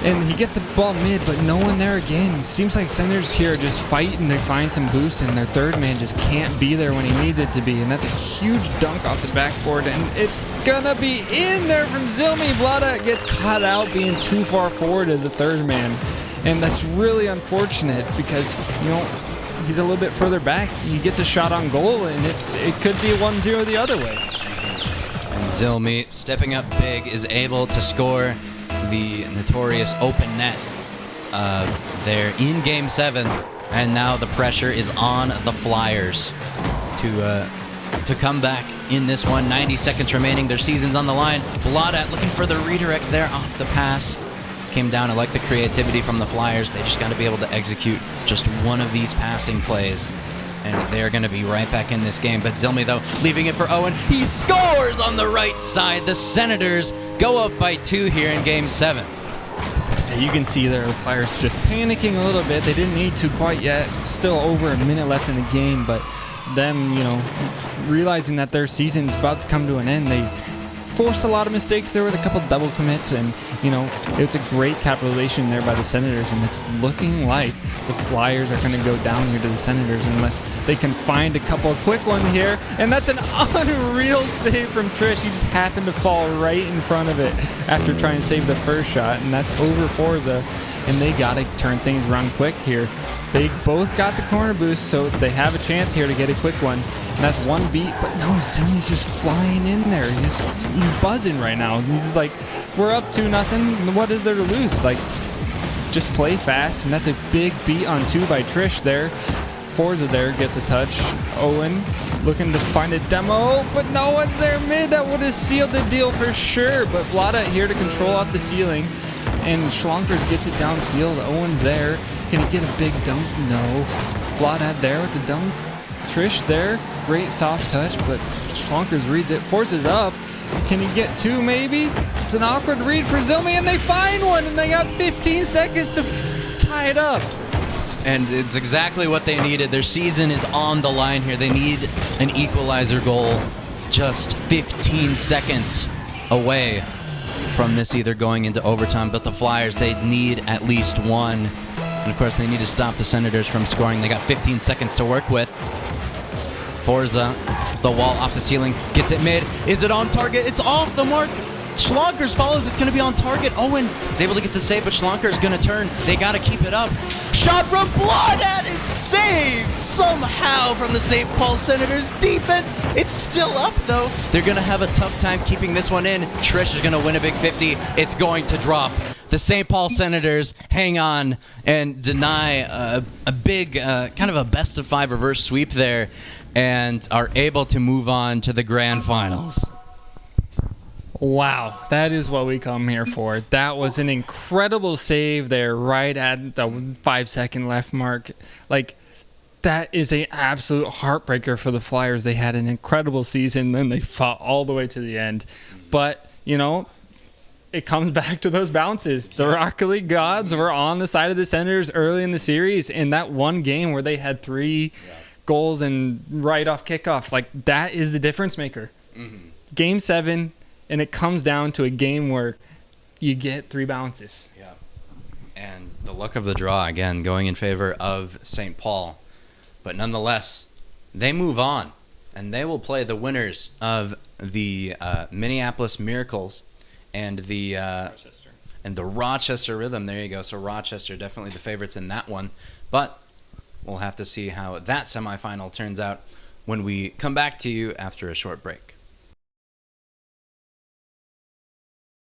And he gets the ball mid, but no one there again. Seems like Senators here are just fighting to find some boost, and their third man just can't be there when he needs it to be. And that's a huge dunk off the backboard, and it's gonna be in there from Zilmi. Blada gets caught out being too far forward as a third man. And that's really unfortunate because, he's a little bit further back. He gets a shot on goal, and it could be 1-0 the other way. And Zilmi, stepping up big, is able to score the notorious open net there in Game 7, and now the pressure is on the Flyers to come back in this one. 90 seconds remaining, their season's on the line. Blada looking for the redirect there off the pass. Came down. I like the creativity from the Flyers. They just got to be able to execute just one of these passing plays, and they're going to be right back in this game. But Zilmi, though, leaving it for Owen. He scores on the right side. The Senators go up by 2 here in Game 7. You can see there the Flyers just panicking a little bit. They didn't need to quite yet. Still over a minute left in the game, but them, realizing that their season's about to come to an end, they forced a lot of mistakes there with a couple double commits, and it's a great capitalization there by the Senators, and it's looking like the Flyers are going to go down here to the Senators unless they can find a couple of quick ones here. And that's an unreal save from Trish. He just happened to fall right in front of it after trying to save the first shot, and that's over Forza, and they got to turn things around quick here. They both got the corner boost, so they have a chance here to get a quick one. And that's one beat, but no, Zilmi's just flying in there. He's buzzing right now. He's like, we're up 2-0. What is there to lose? Like, just play fast, and that's a big beat on 2 by Trish there. Forza there gets a touch. Owen looking to find a demo, but no one's there mid. That would have sealed the deal for sure. But Blada here to control off the ceiling, and Schlonkers gets it downfield. Owen's there. Can he get a big dunk? No. Blada there with the dunk. Trish there. Great soft touch, but Schlonkers reads it. Forces up. Can he get 2 maybe? It's an awkward read for Zilmi, and they find one, and they got 15 seconds to tie it up. And it's exactly what they needed. Their season is on the line here. They need an equalizer goal just 15 seconds away from this either going into overtime. But the Flyers, they need at least one. And of course, they need to stop the Senators from scoring. They got 15 seconds to work with. Forza, the wall off the ceiling, gets it mid. Is it on target? It's off the mark. Schlonkers follows. It's going to be on target. Owen is able to get the save, but Schlonkers is going to turn. They got to keep it up. Shot from Blada is saved somehow from the St. Paul Senators defense. It's still up, though. They're going to have a tough time keeping this one in. Trish is going to win a big 50. It's going to drop. The St. Paul Senators hang on and deny a big, kind of a best-of-5 reverse sweep there, and are able to move on to the grand finals. Wow, that is what we come here for. That was an incredible save there right at the 5-second left mark. Like, that is an absolute heartbreaker for the Flyers. They had an incredible season, then they fought all the way to the end. But, it comes back to those bounces. The Rocket League gods were on the side of the Senators early in the series, in that one game where they had 3 goals and right off kickoff. Like, that is the difference maker. Mm-hmm. Game 7, and it comes down to a game where you get 3 bounces. Yeah. And the luck of the draw, again, going in favor of St. Paul. But nonetheless, they move on, and they will play the winners of the Minneapolis Miracles and the Rochester Rhythm. There you go. So Rochester definitely the favorites in that one. But we'll have to see how that semifinal turns out when we come back to you after a short break.